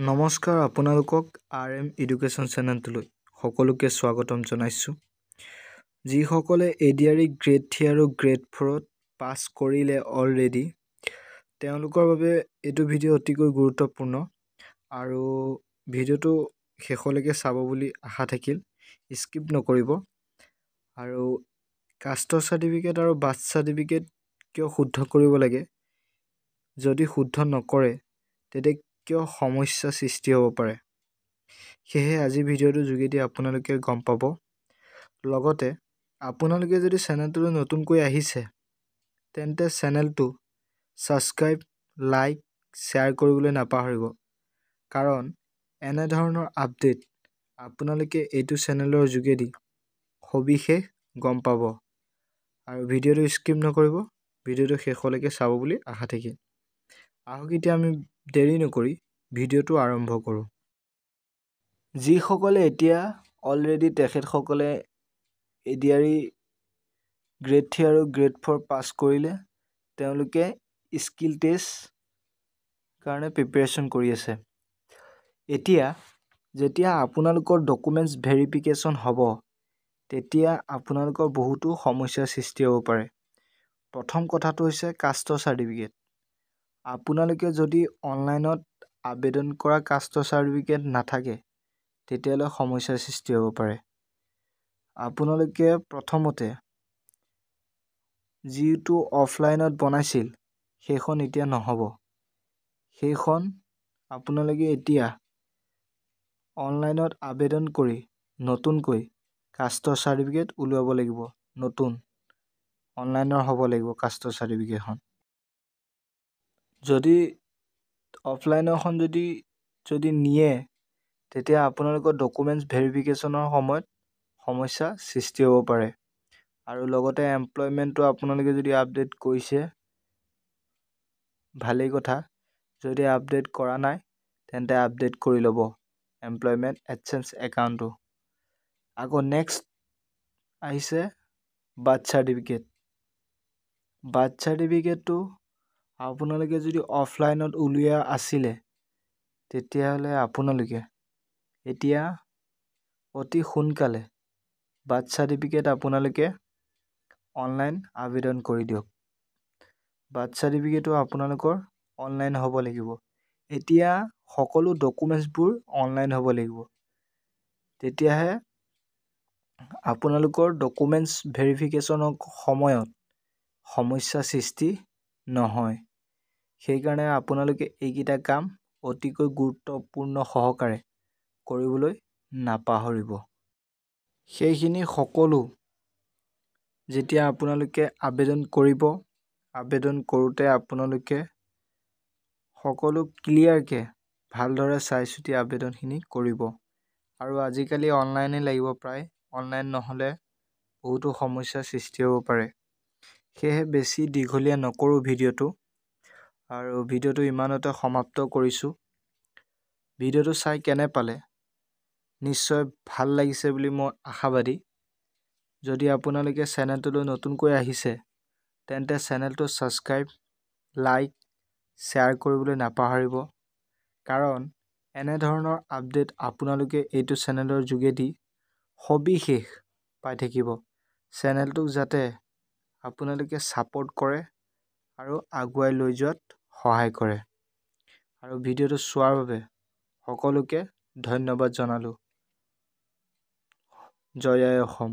নমস্কাৰ আপোনালোকক RM education চেনেলটোলৈ সকলোকে স্বাগতম জনাইছোঁ। যিসকলে ADRE গ্ৰেড 3 আৰু গ্ৰেড 4ত পাছ কৰিলে অলৰেডি তেওঁলোকৰ বাবে এইটো ভিডিঅ' অতিকৈ গুৰুত্বপূৰ্ণ আৰু ভিডিঅ'টো শেষলৈকে চাব বুলি আশা থাকিল, স্কিপ নকৰিব। আৰু কাষ্টৰ চাৰ্টিফিকেট আৰু বাৰ্থ চাৰ্টিফিকেট কিয় শুদ্ধ কৰিব লাগে, যদি শুদ্ধ নকৰে তেতিয়া কিয় সমস্যা সৃষ্টি হ'ব পাৰে, সেয়ে আজি ভিডিঅ'টোৰ যোগেদি আপোনালোকে গম পাব। লগতে আপোনালোকে যদি চেনেলটোলৈ নতুনকৈ আহিছে তেন্তে চেনেলটো ছাবস্ক্ৰাইব, লাইক, শ্বেয়াৰ কৰিবলৈ নাপাহৰিব, কাৰণ এনে ধৰণৰ আপডেট আপোনালোকে এইটো চেনেলৰ যোগেদি সবিশেষ গম পাব। আৰু ভিডিঅ'টো স্কিপ নকৰিব, ভিডিঅ'টো শেষলৈকে চাব বুলি আশা থাকিল। আহক এতিয়া আমি দেৰি নকৰি ভিডিঅ'টো আৰম্ভ কৰোঁ। যিসকলে এতিয়া অলৰেডি তেখেতসকলে ADRE গ্ৰেড 3 আৰু গ্ৰেড 4 পাছ কৰিলে, তেওঁলোকে স্কিল টেষ্ট কাৰণে প্ৰিপেৰেশ্যন কৰি আছে। এতিয়া যেতিয়া আপোনালোকৰ ডকুমেণ্টছ ভেৰিফিকেশ্যন হ'ব তেতিয়া আপোনালোকৰ বহুতো সমস্যাৰ সৃষ্টি হ'ব পাৰে। প্ৰথম কথাটো হৈছে কাষ্টৰ চাৰ্টিফিকেট। আপোনালোকে যদি অনলাইনত আবেদন কৰা কাষ্টৰ চাৰ্টিফিকেট নাথাকে তেতিয়াহ'লে সমস্যাৰ সৃষ্টি হ'ব পাৰে। আপোনালোকে প্ৰথমতে যিটো অফলাইনত বনাইছিল সেইখন এতিয়া নহ'ব, সেইখন আপোনালোকে এতিয়া অনলাইনত আবেদন কৰি নতুনকৈ কাষ্টৰ চাৰ্টিফিকেট উলিয়াব লাগিব। নতুন অনলাইনৰ হ'ব লাগিব কাষ্টৰ চাৰ্টিফিকেটখন। যদি অফলাইনৰখন যদি নিয়ে তেতিয়া আপোনালোকৰ ডকুমেণ্টছ ভেৰিফিকেশ্যনৰ সময়ত সমস্যা সৃষ্টি হ'ব পাৰে। আৰু লগতে এমপ্লয়মেণ্টটো আপোনালোকে যদি আপডেট কৰিছে ভালেই কথা, যদি আপডেট কৰা নাই তেন্তে আপডেট কৰি ল'ব এমপ্লয়মেণ্ট এডচেঞ্জ একাউণ্টটো। আকৌ নেক্সট আহিছে বাৰ্থ চাৰ্টিফিকেট। বাৰ্থ চাৰ্টিফিকেটটো আপোনালোকে যদি অফলাইনত উলিওৱা আছিলে তেতিয়াহ'লে আপোনালোকে এতিয়া অতি সোনকালে বাৰ্থ চাৰ্টিফিকেট আপোনালোকে অনলাইন আবেদন কৰি দিয়ক। বাৰ্থ চাৰ্টিফিকেটো আপোনালোকৰ অনলাইন হ'ব লাগিব। এতিয়া সকলো ডকুমেণ্টছবোৰ অনলাইন হ'ব লাগিব, তেতিয়াহে আপোনালোকৰ ডকুমেণ্টছ ভেৰিফিকেশ্যনৰ সময়ত সমস্যা সৃষ্টি নহয়। সেইকাৰণে আপোনালোকে এইকেইটা কাম অতিকৈ গুৰুত্বপূৰ্ণ সহকাৰে কৰিবলৈ নাপাহৰিব। সেইখিনি সকলো যেতিয়া আপোনালোকে আবেদন কৰিব, আবেদন কৰোঁতে আপোনালোকে সকলো ক্লিয়াৰকৈ ভালদৰে চাই চিতি আবেদনখিনি কৰিব। আৰু আজিকালি অনলাইনেই লাগিব প্ৰায়, অনলাইন নহ'লে বহুতো সমস্যাৰ সৃষ্টি হ'ব পাৰে। সেয়েহে বেছি দীঘলীয়া নকৰোঁ ভিডিঅ'টো, আৰু ভিডিঅ'টো ইমানতে সমাপ্ত কৰিছোঁ। ভিডিঅ'টো চাই কেনে পালে? নিশ্চয় ভাল লাগিছে বুলি মই আশাবাদী। যদি আপোনালোকে চেনেলটোলৈ নতুনকৈ আহিছে তেন্তে চেনেলটো ছাবস্ক্ৰাইব, লাইক, শ্বেয়াৰ কৰিবলৈ নাপাহৰিব, কাৰণ এনেধৰণৰ আপডেট আপোনালোকে এইটো চেনেলৰ যোগেদি সবিশেষ পাই থাকিব। চেনেলটোক যাতে আপোনালোকে ছাপোৰ্ট কৰে আৰু আগুৱাই লৈ যোৱাত সহায় কৰে। আৰু ভিডিঅ'টো চোৱাৰ বাবে সকলোকে ধন্যবাদ জনালোঁ। জয় আই অসম।